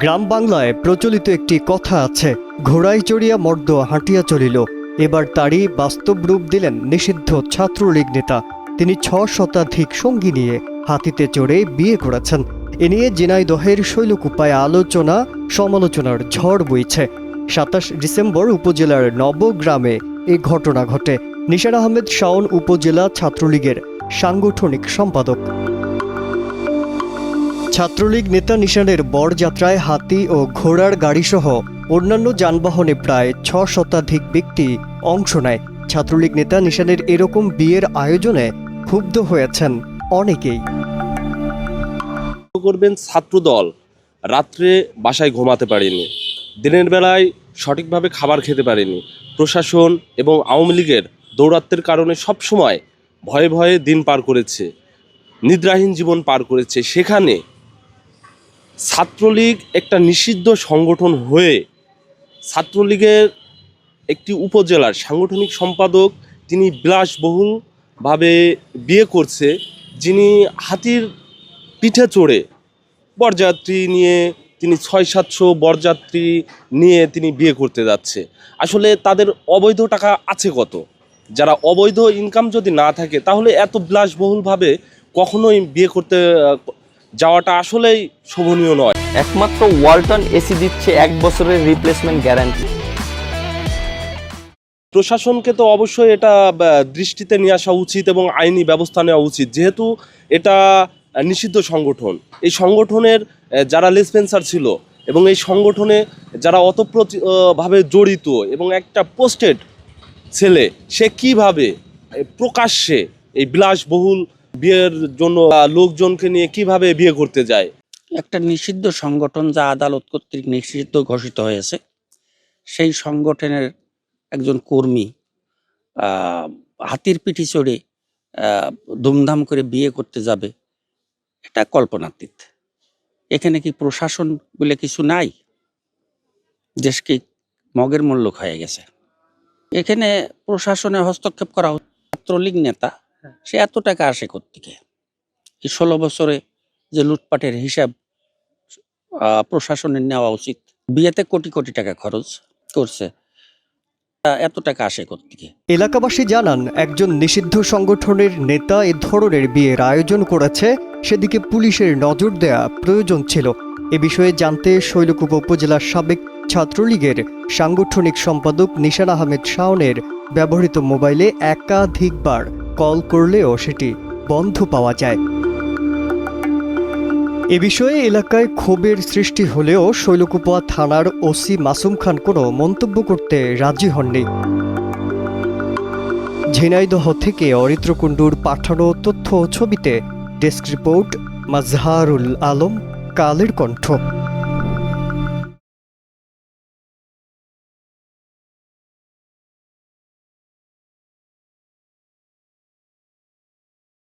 গ্রাম বাংলায় প্রচলিত একটি কথা আছে, ঘোড়ায় চড়িয়া মর্দ হাঁটিয়া চলিল। এবার তারই বাস্তব রূপ দিলেন নিষিদ্ধ ছাত্রলীগ নেতা। তিনি ৬ শতাধিক সঙ্গী নিয়ে হাতিতে চড়ে বিয়ে করেছেন। এ নিয়ে ঝিনাইদহের শৈলকুপায় আলোচনা সমালোচনার ঝড় বইছে। ২৭ ডিসেম্বর উপজেলার নবগ্রামে এই ঘটনা ঘটে। নিশান আহমেদ শাওন উপজেলা ছাত্রলীগের সাংগঠনিক সম্পাদক। ছাত্রলীগ নেতা নিশানের বরযাত্রায় হাতি ও ঘোড়ার গাড়িসহ অন্যান্য যানবাহনে প্রায় ৬ শতাধিক ব্যক্তি অংশ নেয়। ছাত্রলীগ নেতা নিশানের এরকম বিয়ের আয়োজনে ক্ষুব্ধ হয়েছেন অনেকেই। করবেন ছাত্রদল রাত্রে বাসায় ঘুমাতে পারেনি, দিনের বেলায় সঠিকভাবে খাবার খেতে পারেনি। প্রশাসন এবং আওয়ামী লীগের দৌরাত্ম্যের কারণে সবসময় ভয়ে ভয়ে দিন পার করেছে, নিদ্রাহীন জীবন পার করেছে। সেখানে ছাত্রলীগ একটা নিষিদ্ধ সংগঠন হয়ে ছাত্রলীগের একটি উপজেলার সাংগঠনিক সম্পাদক তিনি বিলাসবহুলভাবে বিয়ে করছে, যিনি হাতির পিঠে চড়ে বরযাত্রী নিয়ে তিনি ৬-৭০০ বরযাত্রী নিয়ে তিনি বিয়ে করতে যাচ্ছে। আসলে তাদের অবৈধ টাকা আছে কত? যারা অবৈধ ইনকাম যদি না থাকে তাহলে এত বিলাসবহুলভাবে কখনোই বিয়ে করতে যাওয়াটা আসলেই শোভনীয় নয়। একমাত্র ওয়ালটন এসি দিচ্ছে 1 বছরের রিপ্লেসমেন্ট গ্যারান্টি। প্রশাসনকে তো অবশ্যই এটা দৃষ্টিতে নিয়ে আসা উচিত এবং আইনি ব্যবস্থা নেওয়া উচিত, যেহেতু এটা নিষিদ্ধ সংগঠন। এই সংগঠনের যারা লেসপেন্সার ছিল এবং এই সংগঠনে যারা অতপ্রতভাবে জড়িত এবং একটা পোস্টেড ছেলে, সে কিভাবে প্রকাশ্যে এই বিলাসবহুল বিয়ের জন্য লোকজনকে নিয়ে কিভাবে বিয়ে করতে যায়? একটা নিষিদ্ধ সংগঠন যা আদালত কর্তৃক নিষিদ্ধ ঘোষিত হয়েছে, সেই সংগঠনের একজন কর্মী হাতির পিঠে চড়ে ধুমধাম করে বিয়ে করতে যাবে, এটা কল্পনাতীত। এখানে কি প্রশাসন বলে কিছু নাই? দেশকে মগের মূল্য হয়ে গেছে। এখানে প্রশাসনে হস্তক্ষেপ করা হচ্ছে। ছাত্রলীগ নেতা সে এত টাকা আসে কোত্থেকে? এই 16 বছরে যে লুটপাটের হিসাব প্রশাসনের নেওয়া উচিত। বিয়েতে কোটি কোটি টাকা খরচ করছে, এত টাকা আসে কোত্থেকে? এলাকাবাসী জানান, একজন নিষিদ্ধ সংগঠনের নেতা এ ধরনের বিয়ের আয়োজন করেছে, সেদিকে পুলিশের নজর দেয়া প্রয়োজন ছিল। এ বিষয়ে জানতে শৈলকুপা উপজেলার সাবেক ছাত্রলীগের সাংগঠনিক সম্পাদক নিশান আহমেদ শাওনের ব্যবহৃত মোবাইলে একাধিকবার কল করলেও সেটি বন্ধ পাওয়া যায়। এ বিষয়ে এলাকায় ক্ষোভের সৃষ্টি হলেও শৈলকুপা থানার ওসি মাসুম খান কোনো মন্তব্য করতে রাজি হননি। ঝিনাইদহ থেকে অরিত্র কুণ্ডুর পাঠানো তথ্য ছবিতে ডেস্ক রিপোর্ট মাজহারুল আলম, কালের কণ্ঠ।